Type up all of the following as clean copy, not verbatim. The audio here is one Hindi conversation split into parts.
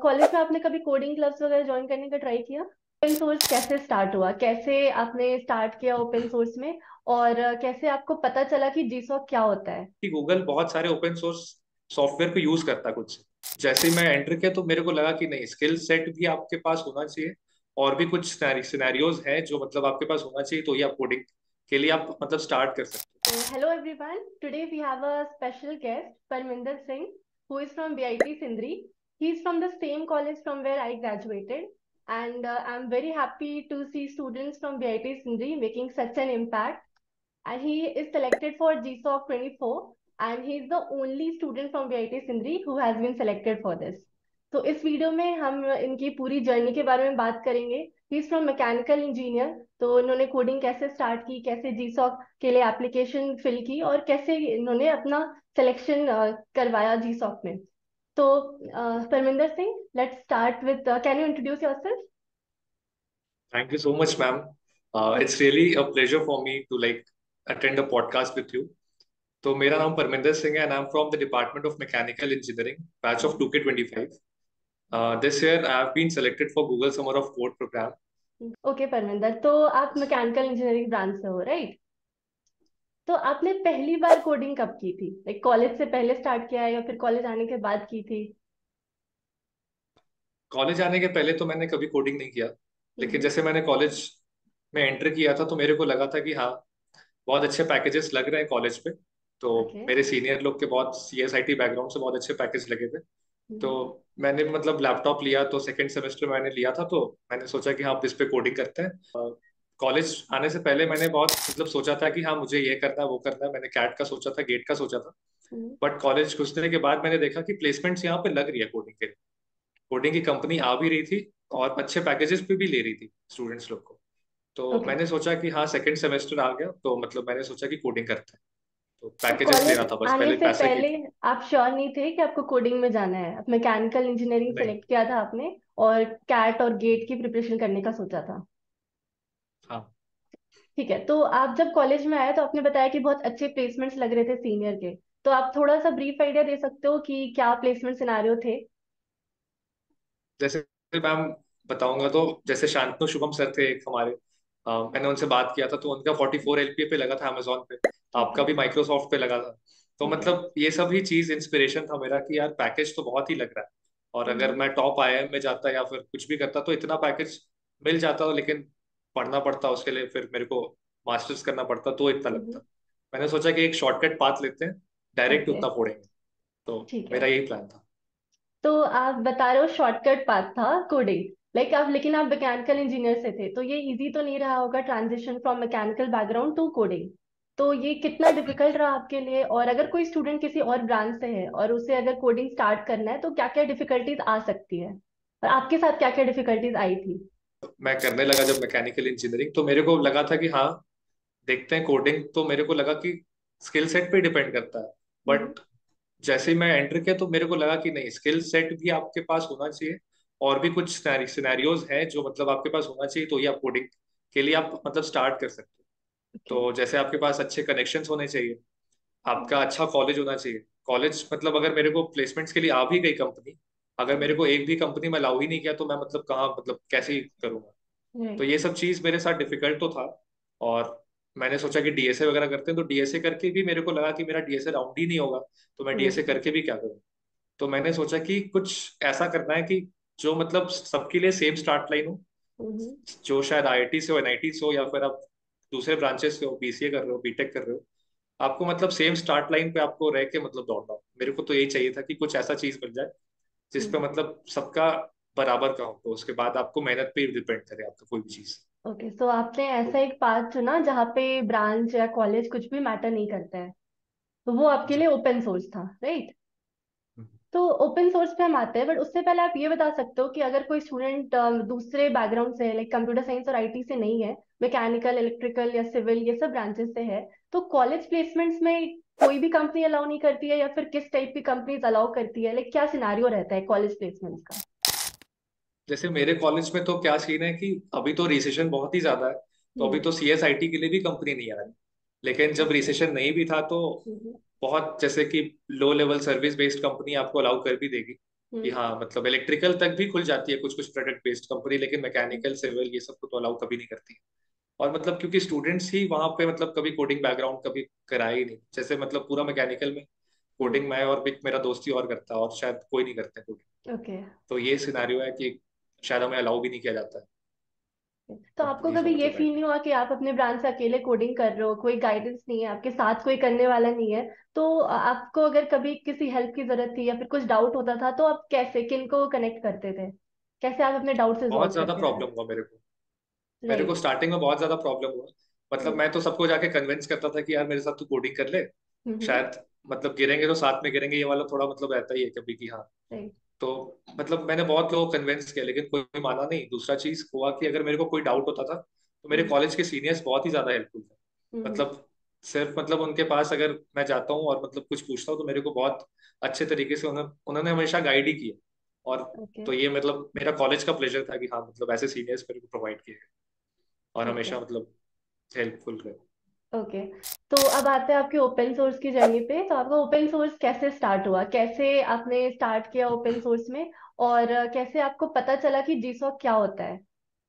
कॉलेज में आपने कभी कोडिंग क्लब्स वगैरह ज्वाइन करने का ट्राई किया? ओपन सोर्स कैसे स्टार्ट हुआ, कैसे आपने स्टार्ट किया ओपन सोर्स में, और कैसे आपको पता चला कि जीसॉक क्या होता है? कि गूगल बहुत सारे ओपन सोर्स सॉफ्टवेयर को यूज करता है कुछ। जैसे ही मैं एंटर किया तो मेरे को लगा कि नहीं, स्किल सेट भी आपके पास होना चाहिए और भी कुछ सिनेरियोज हैं जो मतलब आपके पास होना चाहिए, तो ये आप कोडिंग के लिए आप मतलब स्टार्ट कर सकते So, hello everyone. Today we have a special guest, Parminder Singh, who is from BIT Sindri. He is from the same college from where I graduated, and I'm very happy to see students from BIT Sindri making such an impact. And he is selected for GSOC 24, and he is the only student from BIT Sindri who has been selected for this. तो इस वीडियो में हम इनकी पूरी जर्नी के बारे में बात करेंगे। He is from mechanical engineer. तो इन्होंने कोडिंग कैसे स्टार्ट की, कैसे जीसॉक के लिए एप्लीकेशन फिल की, और कैसे इन्होंने अपना सिलेक्शन करवाया जीसॉक में। तो Parminder Singh, let's start with, can you introduce yourself? हैं। Thank you so much ma'am. It's really a pleasure for me to like attend a podcast with you. तो मेरा नाम परमिंदर सिंह है and I am from the department of mechanical engineering, batch of 2K25। This year I have been selected for Google Summer of Code program. Okay Parminder, तो आप मैकेनिकल इंजीनियरिंग ब्रांच से हो, राइट? तो आपने पहली बार कोडिंग कब की थी? लाइक कॉलेज से पहले स्टार्ट किया है या फिर कॉलेज आने के बाद की थी? कॉलेज आने के पहले तो मैंने कभी कोडिंग नहीं किया, लेकिन हम्म। जैसे मैंने कॉलेज में एंटर किया था तो मेरे को लगा था कि हाँ, बहुत अच्छे पैकेजेस लग रहे हैं कॉलेज पे। तो ओके। मेरे सीनियर लोग के बहुत CSIT बैकग्राउंड से बहुत अच्छे पैकेज लगे थे। तो मैंने मतलब लैपटॉप लिया, तो सेकंड सेमेस्टर मैंने लिया था, तो मैंने सोचा कि हाँ, इस पे कोडिंग करते हैं। कॉलेज आने से पहले मैंने बहुत मतलब सोचा था कि हाँ, मुझे ये करना है वो करना है। मैंने कैट का सोचा था, गेट का सोचा था। बट कॉलेज घुसने के बाद मैंने देखा कि प्लेसमेंट्स यहाँ पे लग रही है कोडिंग के लिए। कोडिंग की कंपनी आ भी रही थी और अच्छे पैकेजेस पे भी ले रही थी स्टूडेंट्स लोग को। तो ओके। मैंने सोचा कि हाँ, सेकंड सेमेस्टर आ गया तो मतलब मैंने सोचा कि कोडिंग करते हैं। तो तो पैकेजेस कॉलेज लेना था, बस आने पहले से पैसे की पहले थी। आप श्योर नहीं थे कि आपको कोडिंग में जाना है? आप मैकेनिकल इंजीनियरिंग नहीं। सेलेक्ट किया था आपने, और कैट और गेट की प्रिपरेशन करने का सोचा था। हाँ। ठीक है, तो आप जब कॉलेज में आए तो आपने बताया कि बहुत अच्छे प्लेसमेंट्स लग रहे थे सीनियर के। तो आप थोड़ा सा ब्रीफ आइडिया दे सकते हो कि क्या प्लेसमेंट सिनारियो थे? जैसे मैम बताऊंगा तो जैसे शांतनु शुभम सर थे एक हमारे। मैंने उनसे बात किया था तो उनका 44 LPA पे लगा था अमेजोन पे। ओके। आपका भी माइक्रोसॉफ्ट पे लगा था। तो ठीक है। मतलब ये सब ही चीज इंस्पिरेशन था मेरा कि यार पैकेज तो बहुत ही लग रहा है। और अगर हम्म। मैं टॉप IIM में जाता या फिर कुछ भी करता तो इतना पैकेज मिल जाता, लेकिन पढ़ना पड़ता उसके लिए, फिर मेरे को मास्टर्स करना पड़ता तो इतना लगता। मैंने सोचा कि एक शॉर्टकट पाथ लेते हैं, डायरेक्ट ओके। उतना फोड़ेंगे। तो ठीक है। मेरा यही प्लान था। तो आप बता रहे हो शॉर्टकट पाथ था कोडिंग, लाइक आप, लेकिन आप मैकेनिकल इंजीनियर से थे, तो ये इजी तो नहीं रहा होगा transition from mechanical background to coding. तो ये कितना डिफिकल्ट रहा आपके लिए? और अगर कोई स्टूडेंट किसी और ब्रांच से है और उसे अगर कोडिंग स्टार्ट करना है, तो क्या क्या डिफिकल्टीज आ सकती है, और आपके साथ क्या क्या डिफिकल्टीज आई थी? मैं करने लगा जब मैकेनिकल इंजीनियरिंग, तो मेरे को लगा था कि हाँ, देखते हैं कोडिंग। तो मेरे को लगा कि स्किल सेट पे डिपेंड करता है। हम्म। बट जैसे ही मैं एंटर किया तो मेरे को लगा कि नहीं, स्किल सेट भी आपके पास होना चाहिए और भी कुछ सिनेरियोज हैं जो मतलब आपके पास होना चाहिए, तो ये आप कोडिंग के लिए आप मतलब स्टार्ट कर सकते हो। ओके। तो जैसे आपके पास अच्छे कनेक्शंस होने चाहिए, आपका अच्छा कॉलेज होना चाहिए। कॉलेज मतलब अगर मेरे को प्लेसमेंट्स के लिए आ भी गई कंपनी, अगर मेरे को एक भी कंपनी में अलाउ ही नहीं किया तो मैं मतलब कहाँ, मतलब कैसे ही करूंगा। तो राइट। ये सब चीज मेरे साथ डिफिकल्ट तो था। और मैंने सोचा कि DSA वगैरह करते हैं, तो DSA करके भी मेरे को लगा कि मेरा DSA राउंड ही नहीं होगा, तो मैं DSA हम्म। करके भी क्या करूँ। तो मैंने सोचा कि कुछ ऐसा करना है कि जो मतलब सबके लिए सेम स्टार्ट लाइन हो। हम्म। जो शायद IIT से हो, NIT से हो, या फिर आप दूसरे ब्रांचेस से हो, BCA कर रहे हो, B.Tech कर रहे हो, आपको मतलब सेम स्टार्ट लाइन पे आपको रह के मतलब दौड़ना हो। मेरे को तो यही चाहिए था कि कुछ ऐसा चीज बन जाए जिसपे हम्म। मतलब सबका बराबर का हो, तो उसके बाद आपको मेहनत पे डिपेंड करे आपका कोई भी चीज। ओके, सो आपने तो ऐसा एक पाथ चुना जहाँ पे ब्रांच या कॉलेज कुछ भी मैटर नहीं करता है, तो वो आपके लिए जी। ओपन सोर्स था, राइट? हम्म। तो ओपन सोर्स पे हम आते हैं, बट उससे पहले आप ये बता सकते हो कि अगर कोई स्टूडेंट दूसरे बैकग्राउंड से है, लाइक कंप्यूटर साइंस और आईटी से नहीं है, मैकेनिकल, इलेक्ट्रिकल या सिविल, ये सब ब्रांचेस से है, तो कॉलेज प्लेसमेंट्स में कोई भी कंपनी अलाउ नहीं करती है, या फिर किस टाइप की कंपनीज अलाउ करती है? लाइक क्या सिनारियो रहता है कॉलेज प्लेसमेंट्स का? जैसे मेरे कॉलेज में तो क्या सीन है कि अभी तो रिसेशन बहुत ही ज्यादा है, तो अभी हम्म। तो CSIT के लिए भी कंपनी नहीं आ रही। लेकिन जब ओके। रिसेशन नहीं भी था तो बहुत जैसे कि low level service based company आपको अलाउ कर भी देगी। कि हम्म। हाँ मतलब इलेक्ट्रिकल तक भी खुल जाती है कुछ कुछ प्रोडक्ट बेस्ड कंपनी, लेकिन मैकेनिकल सिविल ये सब को तो अलाउ कभी नहीं करती है। और मतलब क्योंकि स्टूडेंट्स ही वहां पे मतलब कभी कोडिंग बैकग्राउंड कभी कराया ही नहीं, जैसे मतलब पूरा मैकेनिकल में कोडिंग मैं और एक मेरा दोस्त ही और करता है, और शायद कोई नहीं करता कोडिंग। ओके। तो ये सिनेरियो है कि शायद हमें अलाउ भी नहीं किया जाता है, तो आपको कंपनीज कभी में ये मतलब फील बैठने। नहीं हुआ कि आप अपने ब्रांच से अकेले कोडिंग कर रहे हो, कोई गाइडेंस नहीं है, आपके साथ कोई करने वाला नहीं है? तो आपको अगर कभी किसी हेल्प की जरूरत थी या फिर कुछ डाउट होता था, तो आप कैसे किनको कनेक्ट करते थे? कैसे आप अपने डाउट्स बहुत रिजॉल्व ज्यादा करते थे? प्रॉब्लम हुआ मेरे को। मेरे को राइट। स्टार्टिंग में बहुत ज्यादा प्रॉब्लम हुआ। मतलब मैं तो सबको जाके कन्विंस करता था कि यार मेरे साथ तू कोडिंग कर ले, हम्म। शायद मतलब गिरेंगे तो साथ में गिरेंगे, ये वाला थोड़ा मतलब रहता ही है कभी कि हाँ। राइट। तो मतलब मैंने बहुत लोगों को कन्विंस किया, लेकिन कोई माना नहीं। दूसरा चीज हुआ कि अगर मेरे को कोई डाउट होता था तो मेरे हम्म। कॉलेज के सीनियर्स बहुत ही ज्यादा हेल्पफुल थे। हम्म। मतलब सिर्फ मतलब उनके पास अगर मैं जाता हूँ और मतलब कुछ पूछता हूँ तो मेरे को बहुत अच्छे तरीके से उन्होंने हमेशा गाइड ही किया। और ओके। तो ये मतलब मेरा कॉलेज का प्लेजर था कि हाँ मतलब ऐसे सीनियर्स मेरे को प्रोवाइड किए और ठीक हमेशा है। मतलब हेल्पफुल रहे। ओके। तो अब आते हैं आपके ओपन सोर्स की जर्नी पे। तो आपका ओपन सोर्स कैसे स्टार्ट हुआ, कैसे आपने स्टार्ट किया ओपन सोर्स में, और कैसे आपको पता चला कि जीसॉक क्या होता है?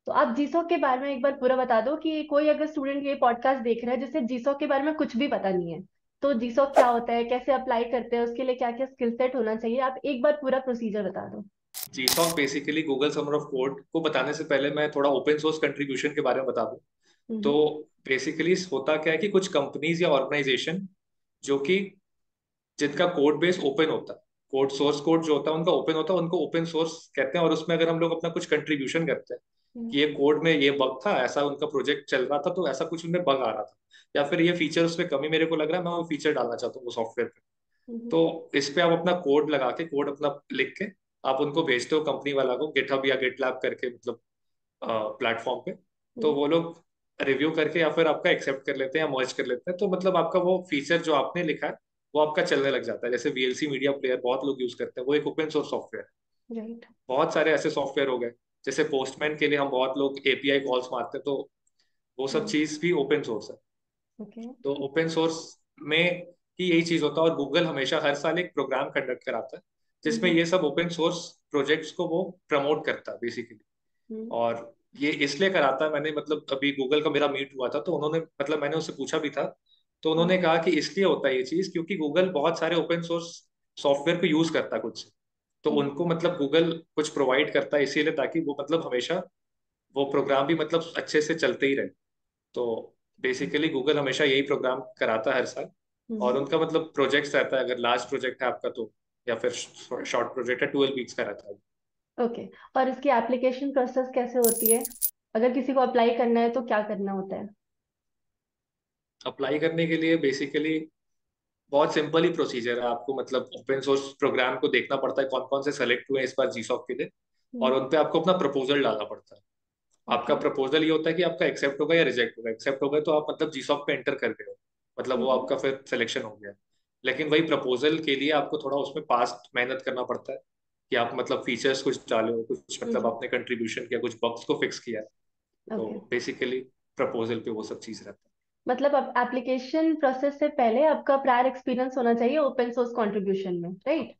तो आप जीसॉक के बारे में एक बार पूरा बता दो, कि कोई अगर स्टूडेंट ये पॉडकास्ट देख रहा है जिसे जीसॉक के बारे में कुछ भी पता नहीं है, तो जीसॉक क्या होता है, कैसे अप्लाई करते हैं, उसके लिए क्या क्या स्किल सेट होना चाहिए, आप एक बार पूरा प्रोसीजर बता दो। GSoC basically Google summer of code को बताने से पहले मैं थोड़ा ओपन सोर्स कंट्रीब्यूशन के बारे में बता दूं। तो हम्म। बेसिकली होता क्या है कि कुछ कंपनीज या ऑर्गेनाइजेशन जो कि जिनका कोड बेस ओपन होता है, कोड सोर्स कोड जो होता है उनका ओपन होता है, उनको ओपन सोर्स कहते हैं। और उसमें अगर हम लोग अपना कुछ कंट्रीब्यूशन करते हैं कि ये कोड में ये बग था, ऐसा उनका प्रोजेक्ट चल रहा था तो ऐसा कुछ उनमें बग आ रहा था, या फिर ये फीचर उसमें कमी मेरे को लग रहा है, मैं वो फीचर डालना चाहता हूँ वो सॉफ्टवेयर पे। हम्म। तो इस पे आप अपना कोड लगा के, कोड अपना लिख के आप उनको भेजते हो कंपनी वाला को, गिटहब या गिटलैब करके मतलब प्लेटफॉर्म पे। तो हम्म। वो लोग रिव्यू करके या फिर आपका एक्सेप्ट कर लेते हैं या मर्ज कर लेते हैं, तो मतलब आपका वो फीचर जो आपने लिखा है वो आपका चलने लग जाता है। जैसे वीएलसी मीडिया प्लेयर बहुत लोग यूज करते हैं, वो एक ओपन सोर्स सॉफ्टवेयर है। राइट। बहुत सारे ऐसे सॉफ्टवेयर हो गए, जैसे पोस्टमैन के लिए हम बहुत लोग एपीआई कॉल्स मारते हैं, तो वो सब चीज भी ओपन सोर्स है। ओके। तो ओपन सोर्स में ही यही चीज होता है। और गूगल हमेशा हर साल एक प्रोग्राम कंडक्ट कराता है जिसमें हम्म। ये सब ओपन सोर्स प्रोजेक्ट्स को वो प्रमोट करता है बेसिकली। हम्म। और ये इसलिए कराता है, मैंने मतलब अभी गूगल का मेरा मीट हुआ था तो उन्होंने मतलब मैंने उससे पूछा भी था, तो हम्म। उन्होंने कहा कि इसलिए होता है ये चीज क्योंकि गूगल बहुत सारे ओपन सोर्स सॉफ्टवेयर को यूज करता है खुद से। तो हम्म। उनको मतलब गूगल कुछ प्रोवाइड करता है इसीलिए, ताकि वो मतलब हमेशा वो प्रोग्राम भी मतलब अच्छे से चलते ही रहे। तो बेसिकली गूगल हमेशा यही प्रोग्राम कराता है हर साल। और हम्म। उनका मतलब प्रोजेक्ट्स रहता है, अगर लार्ज प्रोजेक्ट है आपका तो, या फिर शॉर्ट प्रोजेक्ट है 12 वीक्स का रहता है। ओके। और इसकी एप्लीकेशन प्रोसेस कैसे होती है? अगर किसी को अप्लाई करना है तो क्या करना होता है? अप्लाई करने के लिए बेसिकली बहुत सिंपल ही प्रोसीजर है। आपको मतलब ओपन सोर्स प्रोग्राम को देखना पड़ता है कौन कौन से सेलेक्ट हुए हैं इस बार जीसॉक के लिए, और हम्म। उन पे आपको अपना प्रपोजल डालना पड़ता है। आपका ओके। प्रपोजल ये होता है कि आपका एक्सेप्ट होगा या रिजेक्ट होगा। एक्सेप्ट होगा तो आप मतलब जीसॉक पे एंटर कर गए हो, मतलब वो हम्म। आपका फिर सिलेक्शन हो गया। लेकिन वही प्रपोजल के लिए आपको थोड़ा उसमें पास्ट मेहनत करना पड़ता है कि आप मतलब फीचर्स कुछ डाले हो, कुछ मतलब हम्म। आपने कंट्रीब्यूशन किया, कुछ बग्स को फिक्स किया है। तो ओके। बेसिकली प्रपोजल पे वो सब चीज रहता मतलब अब एप्लीकेशन प्रोसेस से पहले आपका प्रायर एक्सपीरियंस होना चाहिए ओपन सोर्स कंट्रीब्यूशन में, है। Right?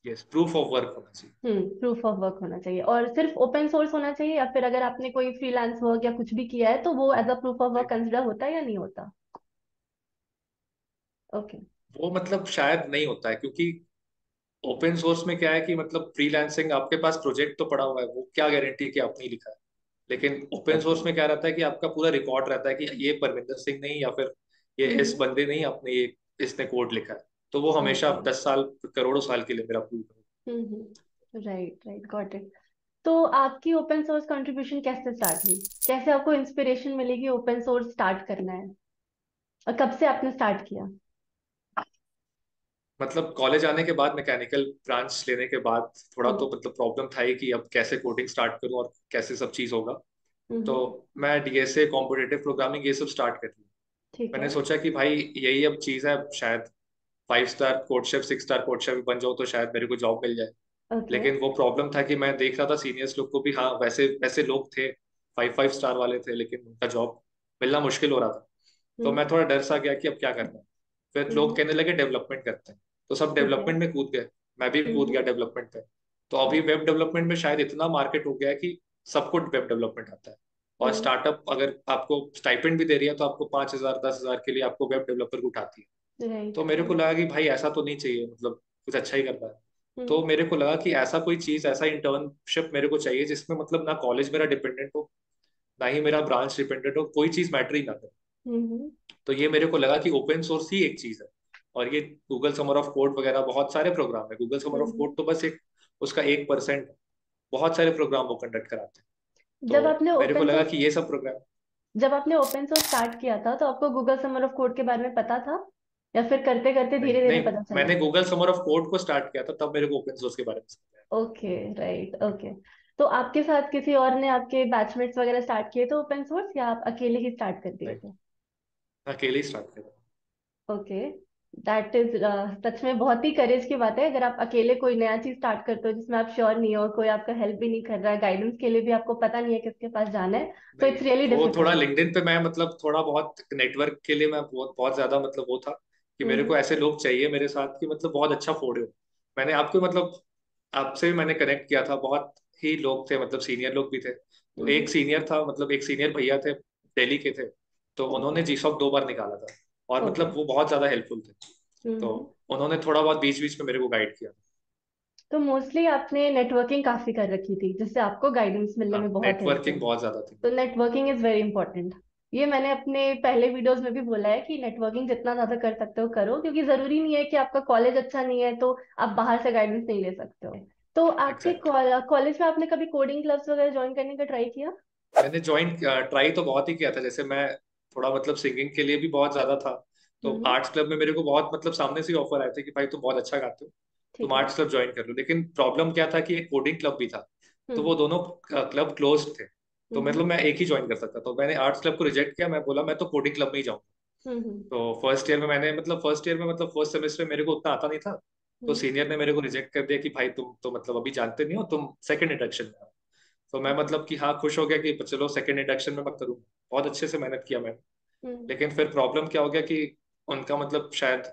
Yes, proof of work होना चाहिए। प्रूफ ऑफ वर्क होना चाहिए, और सिर्फ ओपन सोर्स होना चाहिए, या फिर अगर आपने कोई फ्रीलांस वर्क या कुछ भी किया है तो वो as a proof of work नहीं, कंसिडर होता है या नहीं होता? ओके। वो मतलब शायद नहीं होता है, क्योंकि ओपन सोर्स में क्या है कि मतलब फ्रीलांसिंग आपके पास प्रोजेक्ट तो पड़ा हुआ है, वो क्या गारंटी है कि आपने ही लिखा है। लेकिन ओपन ओके। सोर्स में क्या रहता है कि आपका पूरा रिकॉर्ड रहता है कि ये परमिंदर सिंह नहीं, या फिर ये इस हम्म। बंदे नहीं, आपने ये इसने कोड लिखा है। तो वो हमेशा ओके। 10 साल करोड़ों साल के लिए मेरा प्रूफ है। Right, right, got it. तो आपकी ओपन सोर्स कंट्रीब्यूशन कैसे स्टार्ट हुई? कैसे आपको इंस्पिरेशन मिली कि ओपन सोर्स स्टार्ट करना है, और कब से आपने स्टार्ट किया? मतलब कॉलेज आने के बाद, मैकेनिकल ब्रांच लेने के बाद थोड़ा हम्म। तो मतलब प्रॉब्लम था ही कि अब कैसे कोडिंग स्टार्ट करूं और कैसे सब चीज होगा। तो हम्म। मैं डीएसए कॉम्पिटेटिव प्रोग्रामिंग ये सब स्टार्ट कर लिया। ठीक है। मैंने सोचा कि भाई यही अब चीज है, शायद 5 स्टार कोडशेफ 6 स्टार कोडशेफ बन जाओ तो शायद मेरे को जॉब मिल जाए। ओके। लेकिन वो प्रॉब्लम था कि मैं देख रहा था सीनियर्स लोग को भी, हाँ वैसे वैसे लोग थे 5 5 स्टार वाले थे, लेकिन उनका जॉब मिलना मुश्किल हो रहा था। तो हम्म। मैं थोड़ा डर सा गया कि अब क्या करना है। फिर लोग हम्म। कहने लगे डेवलपमेंट करते हैं, तो सब ठीक है। डेवलपमेंट में कूद गए। मैं भी कूद गया हम्म। डेवलपमेंट पे। तो अभी वेब डेवलपमेंट में शायद इतना मार्केट हो गया है कि सबको वेब डेवलपमेंट आता है। और हम्म। स्टार्टअप अगर आपको स्टाइपेंड भी दे रही है तो आपको 5,000 10,000 के लिए आपको वेब डेवलपर को उठाती है। राइट तो मेरे को राइट। लगा कि भाई ऐसा तो नहीं चाहिए, मतलब कुछ अच्छा ही करना है। हम्म तो मेरे को लगा कि ऐसा कोई चीज, ऐसा इंटर्नशिप मेरे को चाहिए जिसमें मतलब ना कॉलेज मेरा डिपेंडेंट हो, ना ही मेरा ब्रांच डिपेंडेंट हो, कोई चीज मैटर ही ना करे। हम्म। तो ये मेरे को लगा कि ओपन सोर्स ही एक चीज है। और ये गूगल समर ऑफ कोड वगैरह बहुत सारे प्रोग्राम है, Google summer of hmm. Code तो बस एक उसका 1%। बहुत सारे प्रोग्राम वो कंडक्ट कराते हैं। जब तो आपने मेरे को ओपन लगा सोर्स कि ये सब प्रोग्राम। जब आपने ओपन सोर्स स्टार्ट किया था तो आपको गूगल समर ऑफ कोड के बारे में पता था, या फिर करते करते नहीं धीरे धीरे नहीं, पता चला? मैंने गूगल समर ऑफ कोड को स्टार्ट किया था तब मेरे को ओपन सोर्स के बारे में समझ आया। ओके। Right okay. तो आपके साथ किसी और ने, आपके बैचमेट्स वगैरह स्टार्ट किए थे ओपन सोर्स, या आप अकेले ही स्टार्ट कर दिए नहीं, थे? अकेले ही स्टार्ट किया था। ओके। दैट इज सच में बहुत ही करेज की बात है। अगर आप अकेले कोई नया चीज स्टार्ट करते हो जिसमें आप श्योर नहीं हो, कोई आपका हेल्प भी नहीं कर रहा है, गाइडेंस के लिए भी आपको पता नहीं है किसके पास जाना है, तो नहीं, इट्स रियली वो थोड़ा डिफिकल्ट। लिंक्डइन पे मैं मतलब थोड़ा बहुत नेटवर्क के लिए मैं बहुत बहुत ज्यादा मतलब वो था कि मेरे हम्म को ऐसे लोग चाहिए मेरे साथ कि मतलब बहुत अच्छा फोड़े हो। मैंने आपको मतलब आपसे भी मैंने कनेक्ट किया था, बहुत ही लोग थे, मतलब सीनियर लोग भी थे। तो एक हम्म। सीनियर था, मतलब एक सीनियर भैया थे, दिल्ली के थे। तो ठीक है। उन्होंने जीसॉक 2 बार निकाला था। और ओके। मतलब वो बहुत ज्यादा हेल्पफुल थे। तो हम्म। उन्होंने थोड़ा बहुत बीच बीच में मेरे को गाइड किया। तो मोस्टली आपने नेटवर्किंग काफी कर रखी थी जिससे आपको गाइडेंस मिलने हाँ, में बहुत हेल्प नेटवर्किंग हुई। बहुत ज्यादा थी। तो नेटवर्किंग इज वेरी इंपॉर्टेंट। ये मैंने अपने पहले वीडियोस में भी बोला है कि नेटवर्किंग जितना ज्यादा कर सकते हो करो, क्योंकि जरूरी नहीं है कि आपका कॉलेज अच्छा नहीं है तो आप बाहर से गाइडेंस नहीं ले सकते हो। तो आपके एग्जैक्टली। कॉलेज में आपने कभी कोडिंग क्लब्स वगैरह ज्वाइन करने का ट्राई किया? मैंने ज्वाइन ट्राई तो बहुत ही किया था, जैसे मैं थोड़ा मतलब सिंगिंग के लिए भी बहुत ज्यादा था। तो हम्म। आर्ट्स क्लब में मेरे को बहुत मतलब सामने से ऑफर आए थे कि भाई तुम बहुत अच्छा गाते हो, तुम ठीक है। आर्ट्स क्लब ज्वाइन कर लो। लेकिन प्रॉब्लम क्या था कि एक कोडिंग क्लब भी था। तो हम्म वो दोनों क्लब क्लोज थे। तो हम्म मतलब मैं एक ही ज्वाइन कर सकता, तो मैंने आर्ट्स क्लब को रिजेक्ट किया, मैं बोला मैं तो कोडिंग क्लब में ही जाऊंगा। हम्म। तो फर्स्ट ईयर में मतलब फर्स्ट सेमेस्टर मेरे को उतना आता नहीं था। तो हम्म। सीनियर ने मेरे को रिजेक्ट कर दिया कि भाई तुम तो मतलब अभी जानते नहीं हो, तुम सेकंड इंडक्शन में आओ। तो मैं ओके। मतलब कि हाँ खुश हो गया कि चलो सेकंड इंडक्शन में मैं करूँ। बहुत अच्छे से मेहनत किया मैंने। हम्म लेकिन फिर प्रॉब्लम क्या हो गया कि उनका मतलब शायद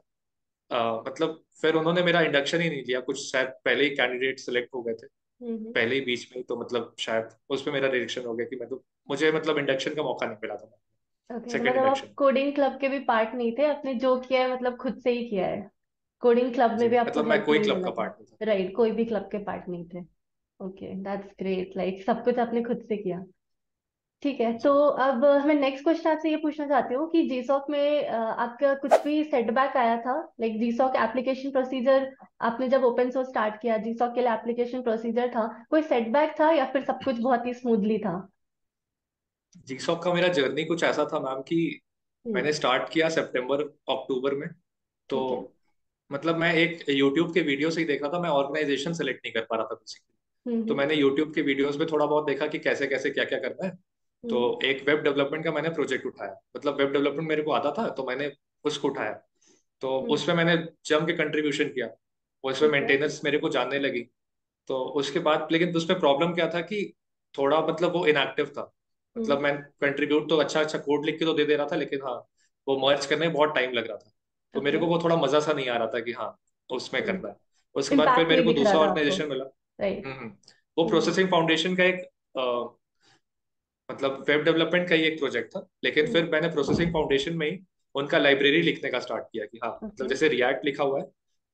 मतलब फिर उन्होंने मेरा इंडक्शन ही नहीं लिया, कुछ शायद पहले ही कैंडिडेट सेलेक्ट हो गए थे, हम्म। पहले ही बीच में ही। तो मतलब शायद उस पे मेरा रिजेक्शन हो गया कि मैं तो मुझे मतलब इंडक्शन का मौका नहीं मिला था ओके, तो सेकंड मतलब आप इंडक्शन। कोडिंग क्लब के भी पार्ट नहीं थे, आपने जो किया है मतलब खुद से ही किया है। कोडिंग क्लब में जी, भी आपको मतलब मैं हेल्प कोई नहीं क्लब मिला का था? पार्ट नहीं था। राइट, कोई भी क्लब के पार्ट नहीं थे। ओके, दैट्स ग्रेट, लाइक सब कुछ आपने खुद से किया। ठीक है, तो जी, अब मैं नेक्स्ट क्वेश्चन आपसे ये पूछना चाहती हूँ कि जीसॉक में आपका कुछ भी सेटबैक आया था? लाइक जीसॉक एप्लीकेशन प्रोसीजर, आपने जब ओपन सोर्स स्टार्ट किया, जीसॉक के लिए एप्लीकेशन प्रोसीजर था, कोई सेटबैक था या फिर सब कुछ बहुत ही स्मूथली था? जीसॉक का मेरा जर्नी कुछ ऐसा था मैम कि हम्म। मैंने स्टार्ट किया सितंबर अक्टूबर में। तो ठीक है। मतलब मैं एक यूट्यूब के वीडियो से ही देखा था, मैं ऑर्गेनाइजेशन सेलेक्ट नहीं कर पा रहा था बेसिकली। तो हम्म मैंने यूट्यूब के वीडियोस में थोड़ा बहुत देखा कि कैसे कैसे क्या क्या करना है। तो हम्म। एक वेब डेवलपमेंट का मैंने प्रोजेक्ट उठाया, मतलब वेब डेवलपमेंट मेरे को आता था तो मैंने उसको उठाया। तो हम्म। उसमें मैंने जम के कंट्रीब्यूशन किया। उसमें ठीक है। मेंटेनेंस मेरे को जानने लगी। तो उसके बाद लेकिन उसमें प्रॉब्लम क्या था कि थोड़ा मतलब वो इनएक्टिव था। मतलब हम्म। मैं कंट्रीब्यूट तो अच्छा अच्छा कोड लिख के तो दे दे रहा था, लेकिन हाँ वो मर्ज करने में बहुत टाइम लग रहा था। तो मेरे ओके। को वो थोड़ा मजा सा नहीं आ रहा था कि हाँ उसमें करना है। उसके बाद फिर इम्पैक्ट मेरे नहीं को दिख रहा दूसरा था आपको? ऑर्गेनाइजेशन मिला। राइट। हम्म। वो हम्म प्रोसेसिंग फाउंडेशन का एक मतलब वेब डेवलपमेंट का ही एक प्रोजेक्ट था, लेकिन हम्म। फिर मैंने प्रोसेसिंग फाउंडेशन में ही उनका लाइब्रेरी लिखने का स्टार्ट किया कि हाँ मतलब ओके। जैसे रिएक्ट लिखा हुआ है,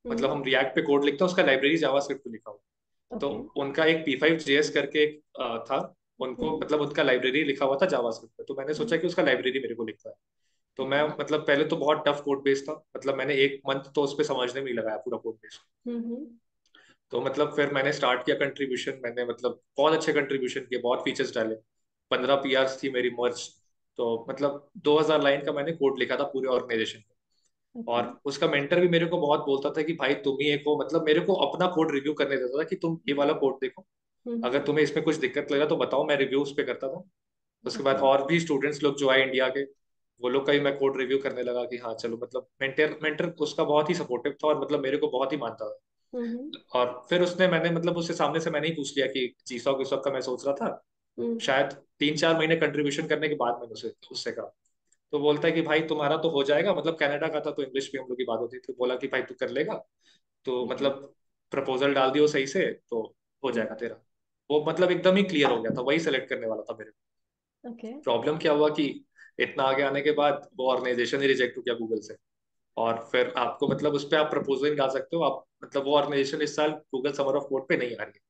मतलब हम्म। हम रिएक्ट पे कोड लिखते हैं, उसका लाइब्रेरी जावास्क्रिप्ट पे लिखा हुआ है। तो ओके। उनका एक P5 JS करके एक था, उनको हम्म मतलब उनका लाइब्रेरी लिखा हुआ था जावास्क्रिप्ट पे। तो मैंने सोचा हम्म। कि उसका लाइब्रेरी मेरे को लिखना है। तो ठीक मैं है। मतलब पहले तो बहुत टफ कोड बेस था, मतलब मैंने एक मंथ तो उस पर समझने में ही लगाया पूरा कोड बेस। हम्म। तो मतलब फिर मैंने स्टार्ट किया कंट्रीब्यूशन, मैंने मतलब बहुत अच्छे कंट्रीब्यूशन किए, बहुत फीचर्स डाले। 15 PRs थी मेरी मर्ज। तो मतलब 2,000 लाइन का मैंने कोड लिखा था पूरे ऑर्गेनाइजेशन में। ओके। और उसका मेंटर भी मेरे को बहुत बोलता था कि भाई तुम ही एक हो, मतलब मेरे को अपना कोड रिव्यू करने देता था कि तुम ये वाला कोड देखो, हम्म। अगर तुम्हें इसमें कुछ दिक्कत लगा तो बताओ, मैं रिव्यू उस पे करता था। उसके बाद ओके। और भी स्टूडेंट्स लोग जो आए इंडिया के, वो लोग का ही मैं कोड रिव्यू करने लगा कि हाँ चलो, मतलब मेंटर मेंटर उसका बहुत ही सपोर्टिव था और मतलब मेरे को बहुत ही मानता था। हम्म और फिर उसने मैंने मतलब उससे सामने से मैंने ही पूछ लिया कि जीसॉक वीसॉक का मैं सोच रहा था। हम्म। शायद 3-4 महीने कंट्रीब्यूशन करने के बाद मैंने उसे उससे कहा। तो बोलता है कि भाई तुम्हारा तो हो जाएगा, मतलब कनाडा का था तो इंग्लिश में हम लोग की बात होती थी। तो बोला कि भाई तू कर लेगा, तो ठीक है। मतलब प्रपोजल डाल दियो सही से तो हो जाएगा तेरा। वो मतलब एकदम ही क्लियर हो गया था, वही सेलेक्ट करने वाला था मेरे को। ओके। प्रॉब्लम क्या हुआ कि इतना आगे आने के बाद वो ऑर्गेनाइजेशन ही रिजेक्ट हो गया गूगल से। और फिर आपको मतलब उस पर आप प्रपोजल डाल सकते हो आप, मतलब वो ऑर्गेनाइजेशन इस साल गूगल समर ऑफ कोड पे नहीं आ रही है।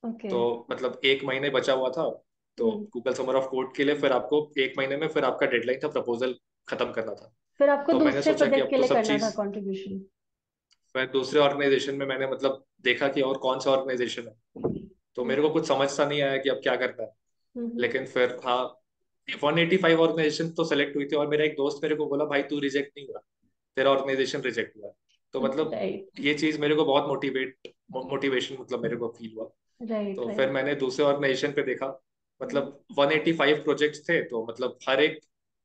ओके। तो मतलब एक महीने बचा हुआ था, तो हम्म। गूगल समर ऑफ कोड के लिए फिर आपको एक महीने में फिर आपका डेडलाइन था प्रपोजल खत्म करना था। फिर आपको तो मैंने दूसरे सोचा कि प्रोजेक्ट अब के तो लिए सब करना था चीज, कंट्रीब्यूशन? मैं दूसरे ऑर्गेनाइजेशन में मैंने मतलब देखा कि और कौन सा ऑर्गेनाइजेशन है, तो मेरे को कुछ समझ सा नहीं आया कि अब क्या करना है। हम्म। लेकिन फिर हाँ, 185 ऑर्गेनाइजेशन तो सेलेक्ट हुई थी, और मेरा एक दोस्त मेरे को बोला भाई तू रिजेक्ट नहीं हुआ, तेरा ऑर्गेनाइजेशन रिजेक्ट हुआ है। तो मतलब राइट। ये चीज मेरे को बहुत मोटिवेशन मतलब मेरे को फील हुआ। राइट। तो फिर राइट। मैंने दूसरे ऑर्गेनाइजेशन पे देखा, मतलब 185 प्रोजेक्ट्स थे, तो मतलब हर एक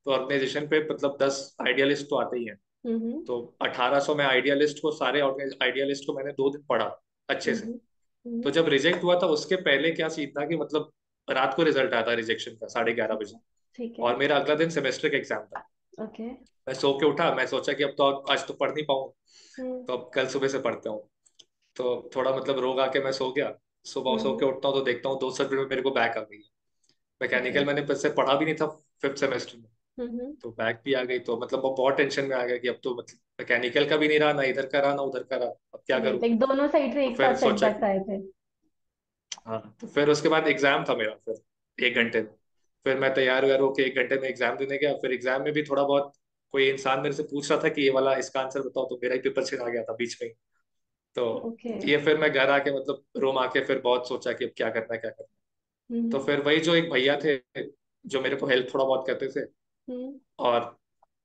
ऑर्गेनाइजेशन पे मतलब 10 आइडियलिस्ट तो आते ही हैं। हम्म। तो 1800 में आइडियलिस्ट को, सारे आइडियलिस्ट को मैंने 2 दिन पढ़ा अच्छे से। तो हम्म। जब रिजेक्ट हुआ था उसके पहले क्या सीन था कि मतलब रात को रिजल्ट आया था रिजेक्शन का 11:30 बजे, ठीक है। और मेरा अगला दिन सेमेस्टर का एग्जाम था। ओके। मैं सो के उठा, मैं सोचा कि अब तो आज तो पढ़ नहीं पाऊंगा, हम्म। तो अब कल सुबह से पढ़ता हूँ। तो थोड़ा मतलब रोग आके मैं सो गया। सुबह सो हम्म। के उठता हूँ तो देखता हूँ 2 सब्जेक्ट में मेरे को बैक आ गई है। ओके। मैकेनिकल मैंने से पढ़ा भी नहीं था 5th सेमेस्टर में, हम्म। तो बैक भी आ गई। तो मतलब वो बहुत टेंशन में आ गया कि अब तो मतलब मैकेनिकल का भी नहीं रहा, ना इधर का रहा ना उधर का रहा, अब क्या राइट, करूँ। लाइक दोनों साइड से तो एक फिर साथ सोचा सेटबैक्स कि आए थे। हाँ, तो फिर उसके बाद एग्जाम था मेरा फिर 1 घंटे में। फिर मैं तैयार व्यार होकर 1 घंटे में एग्जाम देने गया। फिर एग्जाम में भी थोड़ा बहुत कोई इंसान मेरे से पूछ रहा था कि ये वाला इसका आंसर बताओ, तो मेरा ही पेपर छिना गया था बीच में ही। तो ओके। ये फिर मैं घर आके मतलब रूम आके फिर बहुत सोचा कि अब क्या करना है क्या करना है। तो हम्म। फिर वही जो एक भैया थे जो मेरे को हेल्प थोड़ा बहुत करते थे, हम्म। और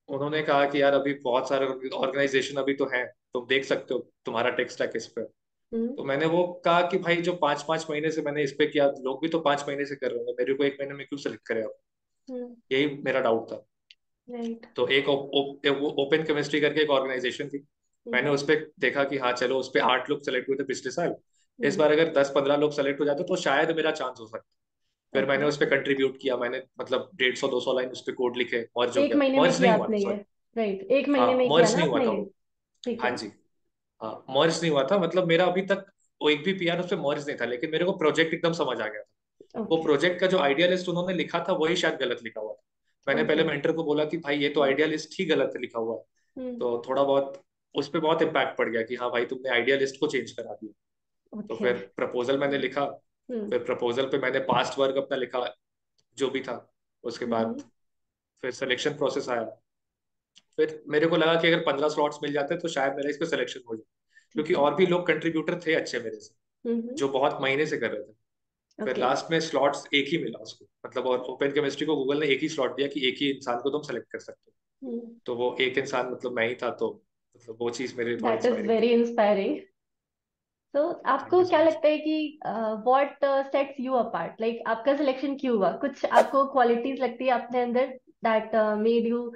उन्होंने कहा कि यार अभी बहुत सारे ऑर्गेनाइजेशन अभी तो हैं, तुम देख सकते हो तुम्हारा टेक स्टैक इस पे। हम्म। तो मैंने वो कहा कि भाई जो 5-5 महीने से मैंने इस पे किया, लोग भी तो 5 महीने से कर रहे होंगे, मेरे को 1 महीने में क्यों सेलेक्ट करे आप। हम्म। यही मेरा डाउट था। राइट। तो एक वो ओपन केमिस्ट्री करके एक ऑर्गेनाइजेशन थी, मैंने हम्म। उस पर देखा कि हाँ चलो, उस पर 8 लोग सेलेक्ट हुए थे पिछले साल, इस हम्म। बार अगर 10-15 लोग सेलेक्ट हो जाते तो शायद मेरा चांस हो सकता। फिर ओके। मैंने उस पर कंट्रीब्यूट किया, मैंने मतलब 150-200 लाइन उस पर कोड लिखे, मर्ज हो एक गया, महीने में मर्ज किया नहीं हुआ था आपने ये? सॉरी। राइट, एक महीने हाँ में किया मर्ज ना नहीं हुआ आपने था ये? वो। ठीक हाँ है। जी। हाँ मर्ज नहीं हुआ था, मतलब मेरा अभी तक वो एक भी पीआर उस पर मर्ज नहीं था, लेकिन मेरे को प्रोजेक्ट एकदम समझ आ गया था। वो ओके। प्रोजेक्ट का जो आइडिया लिस्ट उन्होंने लिखा था वही शायद गलत लिखा हुआ था। मैंने पहले ओके। मेंटर को बोला कि भाई ये तो आइडिया लिस्ट ही गलत लिखा हुआ है। हम्म। तो थोड़ा बहुत उस पर बहुत इम्पैक्ट पड़ गया कि हाँ भाई तुमने आइडिया लिस्ट को चेंज करा दिया। तो ओके। फिर प्रपोजल मैंने लिखा। हम्म। फिर प्रपोजल पे मैंने पास्ट वर्क अपना लिखा जो भी था। उसके बाद हम्म। फिर सिलेक्शन प्रोसेस आया। फिर मेरे को लगा कि अगर 15 स्लॉट्स मिल जाते तो शायद मेरा इस पे सिलेक्शन हो जाए, ठीक क्योंकि है। और भी लोग कंट्रीब्यूटर थे अच्छे मेरे से, हम्म। जो बहुत महीने से कर रहे थे। फिर ओके। लास्ट में स्लॉट्स एक ही मिला उसको, मतलब और ओपन केमिस्ट्री को गूगल ने एक ही स्लॉट दिया कि एक ही इंसान को तुम सेलेक्ट कर सकते हो। हम्म। तो वो एक इंसान मतलब मैं ही था, तो मतलब वो चीज मेरे लिए थोड़ा दैट इज इंस्पायरिंग वेरी थी। इंस्पायरिंग। तो थैंक आपको यू सो क्या मच। लगता है कि what sets you apart, like आपका सिलेक्शन क्यों हुआ? कुछ आपको क्वालिटीज लगती है अपने अंदर that made you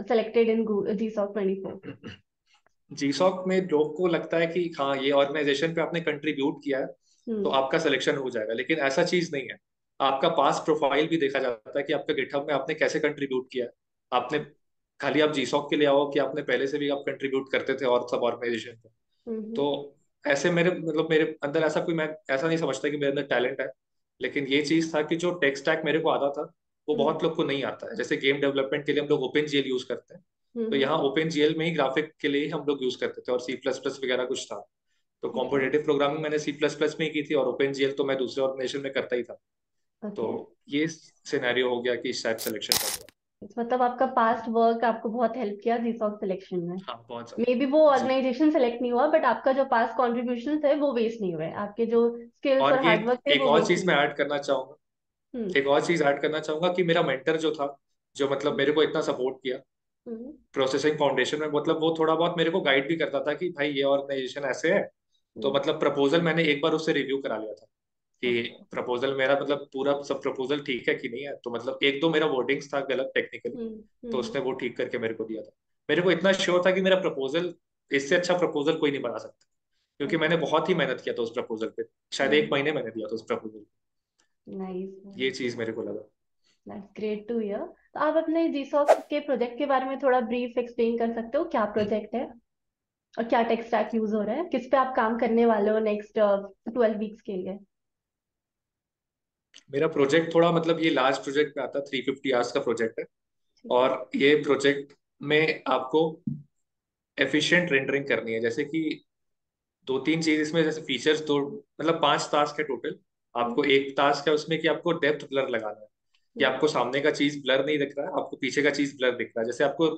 selected in GSOC 24? जीसॉक में लोग को लगता है कि हाँ ये ऑर्गेनाइजेशन पे आपने कंट्रीब्यूट किया है तो हम्म। आपका सिलेक्शन हो जाएगा, लेकिन ऐसा चीज नहीं है। आपका पास प्रोफाइल भी देखा जाता है कि आपका गिटहब में आपने कैसे कंट्रीब्यूट किया है। आपने खाली आप जीसॉक के लिए आओ कि आपने पहले से भी आप कंट्रीब्यूट करते थे और सब ऑर्गेनाइजेशन पे। हम्म। तो ऐसे मेरे मतलब मेरे अंदर ऐसा कोई, मैं ऐसा नहीं समझता कि मेरे अंदर टैलेंट है, लेकिन ये चीज था कि जो टेक स्टैक मेरे को आता था वो हम्म। बहुत लोग को नहीं आता है। जैसे गेम डेवलपमेंट के लिए हम लोग ओपन जीएल यूज करते हैं, तो हम्म। यहाँ ओपन जीएल में ही ग्राफिक के लिए ही हम लोग यूज करते थे, और सी प्लस प्लस वगैरह कुछ था। तो ठीक है। कॉम्पिटेटिव प्रोग्रामिंग मैंने सी प्लस प्लस में ही की थी, और ओपन जीएल तो मैं दूसरे ऑर्गेनाइजेशन में करता ही था। तो ओके। ये सिनेरियो हो गया कि शायद सिलेक्शन कर गया। मतलब आपका पास्ट वर्क आपको बहुत हेल्प किया GSOC सिलेक्शन में? हाँ बहुत मे बी वो ज्यादा जी। ऑर्गेनाइजेशन सेलेक्ट नहीं हुआ, बट आपका जो पास्ट कॉन्ट्रीब्यूशन थे वो वेस्ट नहीं हुए, आपके जो स्किल्स और और ये हार्डवर्क थे एक वो और वेस्ट चीज नहीं मैं हुए। ऐड करना चाहूंगा, हम्म। एक और चीज ऐड करना चाहूंगा कि मेरा मेंटर जो था, जो मतलब हम्म। मेरे को इतना सपोर्ट किया हम्म। प्रोसेसिंग फाउंडेशन में, मतलब वो थोड़ा बहुत मेरे को गाइड भी करता था कि भाई ये ऑर्गेनाइजेशन ऐसे है। तो हम्म। मतलब प्रपोजल मैंने एक बार उससे रिव्यू करा लिया था कि ओके। प्रपोजल मेरा मतलब पूरा सब प्रपोजल ठीक है कि नहीं है। तो मतलब एक दो मेरा वर्डिंग्स था गलत टेक्निकली, हम्म। तो हम्म। उसने वो ठीक करके मेरे को दिया था। मेरे को इतना श्योर था कि मेरा प्रपोजल, इससे अच्छा प्रपोजल कोई नहीं बना सकता, क्योंकि ओके। मैंने बहुत ही मेहनत किया था उस प्रपोजल पे। शायद हम्म। 1 महीने मैंने दिया था उस प्रपोजल। नाइस। ये चीज मेरे को लगा। That's great to hear. तो आप अपने GSOC के प्रोजेक्ट के बारे में थोड़ा ब्रीफ एक्सप्लेन कर सकते हो, क्या प्रोजेक्ट है और क्या टेक स्टैक यूज हो रहा है, किस पे आप काम करने वाले हो नेक्स्ट 12 वीक्स के लिए? मेरा प्रोजेक्ट थोड़ा मतलब ये लार्ज प्रोजेक्ट में आता है, 350 आवर्स का प्रोजेक्ट है। ठीक है। और ये प्रोजेक्ट में आपको एफिशिएंट रेंडरिंग करनी है, जैसे कि दो तीन चीज इसमें, जैसे फीचर्स दो, मतलब 5 टास्क है टोटल। आपको हम्म। एक टास्क है उसमें कि आपको डेप्थ ब्लर लगाना है, कि हम्म। आपको सामने का चीज ब्लर नहीं दिख रहा है, आपको पीछे का चीज ब्लर दिख रहा है, जैसे आपको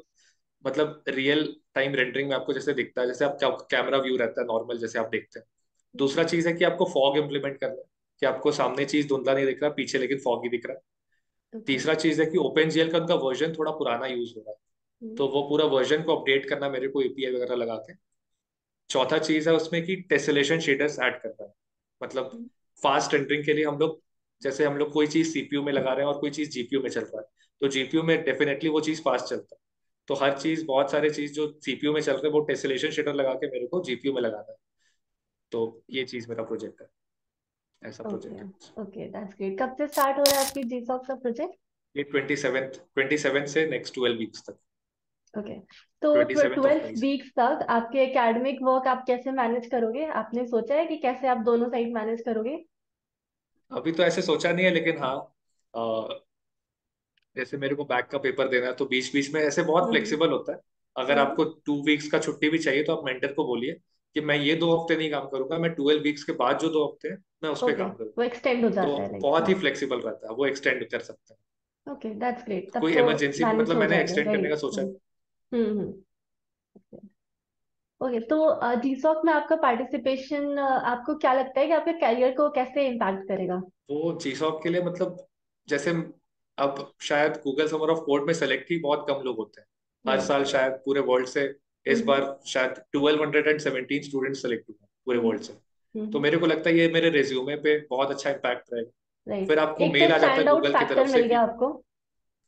मतलब रियल टाइम रेंडरिंग में आपको जैसे दिखता है, जैसे आपका कैमरा व्यू रहता है नॉर्मल जैसे आप देखते हैं। हम्म। दूसरा चीज है कि आपको फॉग इम्प्लीमेंट करना है, कि आपको सामने चीज धुंधला नहीं दिख रहा, पीछे लेकिन फॉगी दिख रहा है। ओके। तीसरा चीज है कि ओपन जीएल का उनका वर्जन थोड़ा पुराना यूज हो रहा है, हम्म। तो वो पूरा वर्जन को अपडेट करना मेरे को एपीआई वगैरह लगा के। चौथा चीज है उसमें कि टेसेलेशन शेडर्स ऐड करना है, मतलब हम्म। फास्ट रेंडरिंग के लिए हम लोग, जैसे हम लोग कोई चीज सीपीयू में लगा रहे हैं और कोई चीज जीपीयू में चल रहा है, तो जीपीयू में डेफिनेटली वो चीज फास्ट चलता है। तो हर चीज, बहुत सारे चीज जो सीपीयू में चल रहे हैं वो टेसेलेशन शेडर लगा के मेरे को जीपीयू में लगाना है। तो ये चीज मेरा प्रोजेक्ट है, ऐसा ओके। प्रोजेक्ट है। Okay, that's great. कब से स्टार्ट हो रहा है आपकी जीसॉक का प्रोजेक्ट? ये 27 से नेक्स्ट 12 वीक्स तक। ओके। तो 27 12 से। वीक्स तक आपके एकेडमिक वर्क आप कैसे मैनेज करोगे? आपने सोचा है कि कैसे आप दोनों साइड मैनेज करोगे? अभी तो ऐसे सोचा नहीं है, लेकिन हाँ, जैसे मेरे को बैक का पेपर देना है तो बीच बीच में ऐसे बहुत हम्म। फ्लेक्सिबल होता है। अगर हम्म। आपको 2 वीक्स का छुट्टी भी चाहिए तो आप मेंटर को बोलिए कि मैं ये 2 हफ्ते नहीं काम करूंगा, मैं 12 वीक्स के बाद जो 2 हफ्ते हैं मैं उस पर ओके, काम करूंगा। वो एक्सटेंड हो तो जाता है, लाइक, बहुत हाँ। ही फ्लेक्सिबल रहता है, वो एक्सटेंड कर सकते हैं। Okay, that's great. तब कोई तो इमरजेंसी में मैनेज मतलब हो मैंने जाएगा, एक्सटेंड करने का राइट? सोचा है। हम्म। ओके, तो जीसॉक में आपका पार्टिसिपेशन, आपको क्या लगता है कि आपके करियर को कैसे इम्पैक्ट करेगा? वो जीसॉक के लिए मतलब, जैसे अब शायद गूगल समर ऑफ कोड में सेलेक्ट ही बहुत कम लोग होते हैं हर राइट। साल, शायद पूरे वर्ल्ड से। इस बार हम्म। शायद 1217 स्टूडेंट सेलेक्ट हुए हैं पूरे वर्ल्ड से। तो हम्म। मेरे को लगता है ये मेरे रिज्यूमे पे बहुत अच्छा इम्पैक्ट रहेगा। फिर राइट, आपको एक तो मेल आ जाता है स्टैंड आउट गूगल की फैक्टर तरफ से मिल कि, गया आपको।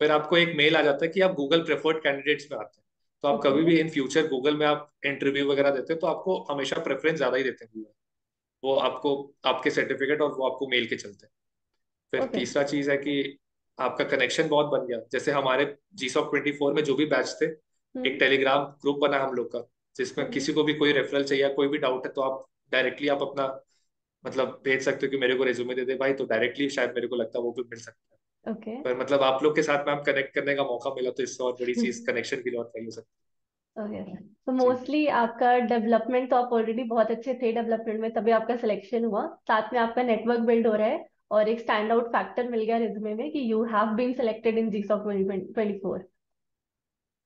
फिर आपको एक मेल आ जाता है कि आप गूगल प्रेफर्ड कैंडिडेट्स में आते हैं। तो आप ओके। कभी भी इन फ्यूचर गूगल में आप इंटरव्यू वगैरह देते हैं तो आपको हमेशा प्रेफरेंस ज्यादा ही देते हैं गूगल। वो आपको आपके सर्टिफिकेट और वो आपको मेल के चलते हैं। फिर ओके। तीसरा चीज है कि आपका कनेक्शन बहुत बन गया, जैसे हमारे GSOC 24 में जो भी बैच थे, एक हम्म। टेलीग्राम ग्रुप बना हम लोग का, जिसमें हम्म। किसी को भी कोई रेफरल चाहिए या कोई भी डाउट है तो आप डायरेक्टली आप अपना मतलब भेज सकते हो कि मेरे को रेज्यूमे दे दे भाई, तो डायरेक्टली शायद मेरे को लगता है वो भी मिल सकता है। ओके। पर मतलब आप लोग के साथ मैम कनेक्ट करने का मौका मिला तो इससे और बड़ी चीज कनेक्शन की और सही हो सकती ओके, तो है जी। मोस्टली आपका डेवलपमेंट, तो आप ऑलरेडी बहुत अच्छे थे डेवलपमेंट में, तभी आपका सिलेक्शन हुआ। साथ में आपका नेटवर्क बिल्ड हो रहा है, और एक स्टैंड आउट फैक्टर मिल गया रिज्यूमे में कि you have been selected in GSoC 2024।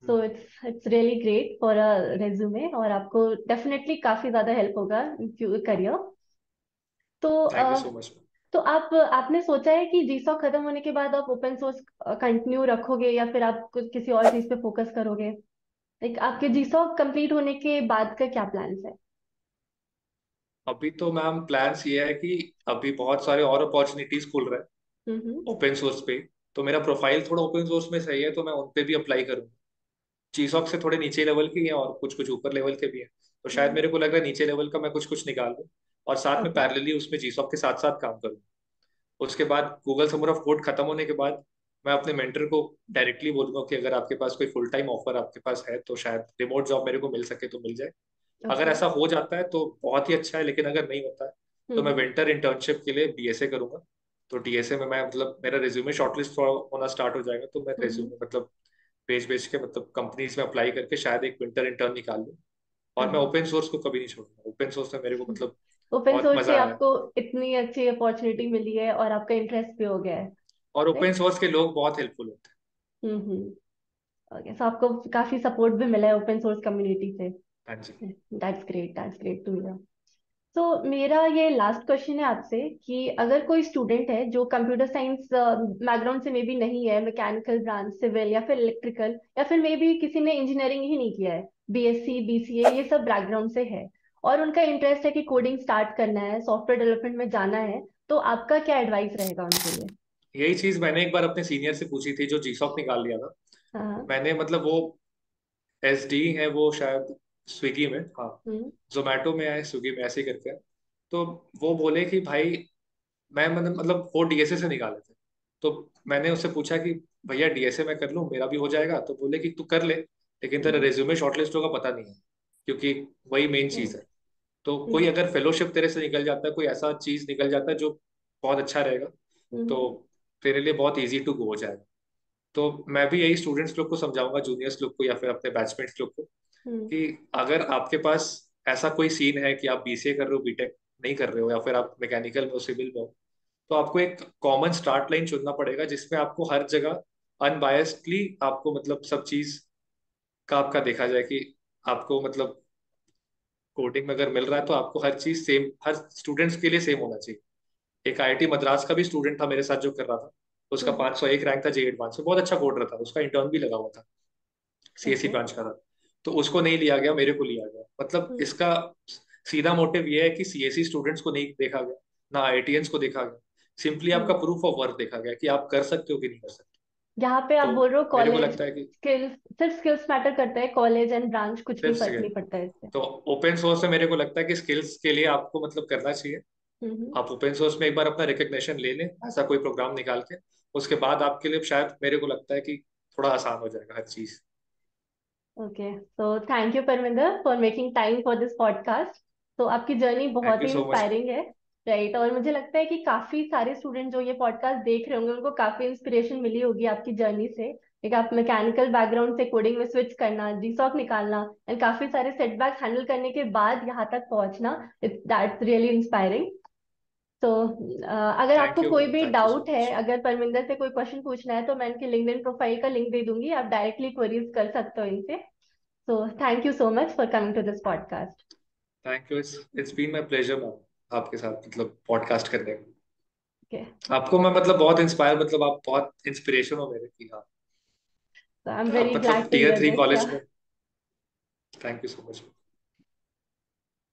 So it's really great for a resume, और आपको डेफिनेटली काफी ज्यादा हेल्प होगा इन करियर। तो थैंक यू सो मच। तो आप आपने सोचा है कि जीसॉक खत्म होने के बाद आप ओपन सोर्स कंटिन्यू रखोगे, या फिर आप किसी और चीज पे फोकस करोगे? लाइक आपके जीसॉक कंप्लीट होने के बाद का क्या प्लान्स है? अभी तो मैम प्लान्स ये है कि अभी बहुत सारे और अपॉर्चुनिटीज खुल रहे हैं हम्म। ओपन सोर्स पे। तो मेरा प्रोफाइल थोड़ा ओपन सोर्स में सही है तो मैं उन पे भी अप्लाई करूंगा। जीसॉक से थोड़े नीचे लेवल के हैं और कुछ कुछ ऊपर लेवल के भी हैं, तो शायद हम्म। मेरे को लग रहा है नीचे लेवल का मैं कुछ कुछ निकाल दूं और साथ में ओके। पैरेलली उसमें जीसॉक के साथ साथ काम करूँ। उसके बाद गूगल समर ऑफ कोड खत्म होने के बाद मैं अपने मेंटर को डायरेक्टली बोलूंगा कि अगर आपके पास कोई फुल टाइम ऑफर आपके पास है तो शायद रिमोट जॉब मेरे को मिल सके तो मिल जाए। अगर ओके। ऐसा हो जाता है तो बहुत ही अच्छा है, लेकिन अगर नहीं होता है तो मैं हम्म। विंटर इंटर्नशिप के लिए डीएसए करूंगा। तो डीएसए में मैं मतलब मेरा रिज्यूमे शॉर्टलिस्ट होना स्टार्ट हो जाएगा, तो मैं हम्म। रिज्यूमे मतलब भेज भेज के मतलब कंपनीज में अप्लाई करके शायद एक विंटर इंटर्न निकाल लूँ। और मैं ओपन सोर्स को कभी नहीं छोड़ूंगा, ओपन सोर्स में मेरे को मतलब ओपन बहुत सोर्स से मजा आया है। आपको इतनी अच्छी अपॉर्चुनिटी मिली है, और आपका इंटरेस्ट भी हो गया है, और ओपन राइट? सोर्स के लोग बहुत हेल्पफुल होते हम्म। ओके, सो आपको काफी सपोर्ट भी मिला है ओपन सोर्स कम्युनिटी से। हैं। हाँ जी। That's great to hear. तो मेरा ये लास्ट क्वेश्चन है आपसे कि अगर कोई स्टूडेंट है जो कंप्यूटर साइंस बैकग्राउंड से मे बी नहीं है, मैकेनिकल ब्रांच, सिविल, या फिर इलेक्ट्रिकल, या फिर मे बी किसी ने इंजीनियरिंग ही नहीं किया है, बीएससी बीसीए ये सब बैकग्राउंड से है, और उनका इंटरेस्ट है कि कोडिंग स्टार्ट करना है, सॉफ्टवेयर डेवलपमेंट में जाना है, तो आपका क्या एडवाइस रहेगा उनके लिए? यही चीज मैंने एक बार अपने सीनियर से पूछी थी जो जीसॉक निकाल लिया था। हाँ। मैंने मतलब वो एसडी है वो शायद स्विगी में, हाँ हम्म। जोमेटो में है, स्विगी में ऐसे ही करके है। तो वो बोले कि भाई मैं मतलब वो डीएसए से निकाले थे। तो मैंने उससे पूछा कि भैया डीएसए मैं कर लूँ, मेरा भी हो जाएगा? तो बोले कि तू कर ले, लेकिन तेरा हम्म। रेज्यूमे शॉर्टलिस्ट होगा पता नहीं है, क्योंकि वही मेन चीज है। राइट। तो कोई अगर फेलोशिप तेरे से निकल जाता है, कोई ऐसा चीज निकल जाता है जो बहुत अच्छा रहेगा, तो हम्म। तेरे लिए बहुत इजी टू गो हो जाएगा। तो मैं भी यही स्टूडेंट्स लोग को समझाऊंगा, जूनियर्स लोग को या फिर अपने बैचमेट्स लोग को, हम्म। कि अगर आपके पास ऐसा कोई सीन है कि आप बीसीए कर रहे हो, बीटेक नहीं कर रहे हो, या फिर आप मैकेनिकल में हो, सिविल में हो, तो आपको एक कॉमन स्टार्ट लाइन चुनना पड़ेगा जिसमें आपको हर जगह अनबायस्डली आपको मतलब सब चीज का आपका देखा जाए कि आपको मतलब कोडिंग में अगर मिल रहा है तो आपको हर चीज सेम, हर स्टूडेंट्स के लिए सेम होना चाहिए। एक आईआईटी मद्रास का भी स्टूडेंट था मेरे साथ जो कर रहा था, उसका हम्म। 501 रैंक था जे एडवांस में, बहुत अच्छा कोडर था, उसका इंटर्न भी लगा हुआ था, सीएससी ओके। ब्रांच का था। तो उसको नहीं लिया गया, मेरे को लिया गया। मतलब हम्म। इसका सीधा मोटिव ये है कि सीएससी स्टूडेंट्स को नहीं देखा गया, ना आईआईटियंस को देखा गया, सिंपली आपका हम्म। प्रूफ ऑफ वर्क देखा गया कि आप कर सकते हो कि नहीं कर सकते। यहाँ पे आप तो बोल रहे हो मेरे को कॉलेज लगता है कि स्किल्स, सिर्फ स्किल्स मैटर करता है, कॉलेज एंड ब्रांच कुछ भी सिर्फ फर्क स्किल, नहीं पड़ता है इससे? तो ओपन सोर्स में मेरे को लगता है कि स्किल्स के लिए आपको मतलब करना चाहिए। हम्म। आप ओपन सोर्स में एक बार अपना रिकग्निशन ले लें, ऐसा कोई प्रोग्राम निकाल के, उसके बाद आपके लिए शायद मेरे को लगता है कि थोड़ा आसान हो जाएगा हर चीज। Okay, so thank you Parminder for making time for this podcast. तो आपकी जर्नी थैंक बहुत you he so much. Inspiring है, राइट? और मुझे लगता है कि काफी सारे स्टूडेंट जो ये पॉडकास्ट देख रहे होंगे उनको काफी इंस्पिरेशन मिली होगी आपकी जर्नी से। एक आप मैकेनिकल बैकग्राउंड से कोडिंग में स्विच करना, जीसॉक निकालना एंड काफी सारे सेटबैक्स हैंडल करने के बाद यहाँ तक पहुंचना, दैट्स रियली इंस्पायरिंग। तो अगर थैंक आपको यू कोई मैम, भी थैंक यू सो डाउट है, मच। अगर परमिंदर से कोई क्वेश्चन पूछना है, तो मैं इनके लिंक्डइन प्रोफाइल का लिंक दे दूंगी, आप डायरेक्टली क्वेरीज कर सकते हो इनसे। So thank you so much for coming to this podcast. Thank you, it's it's been my pleasure ma'am, आपके साथ मतलब पॉडकास्ट करने में। ओके, आपको मैं मतलब बहुत इंस्पायर, मतलब आप बहुत इंस्पिरेशन हो मेरे की, हाँ। सो आई एम आप वेरी मतलब glad to tear here three this. College में, थैंक यू सो मच।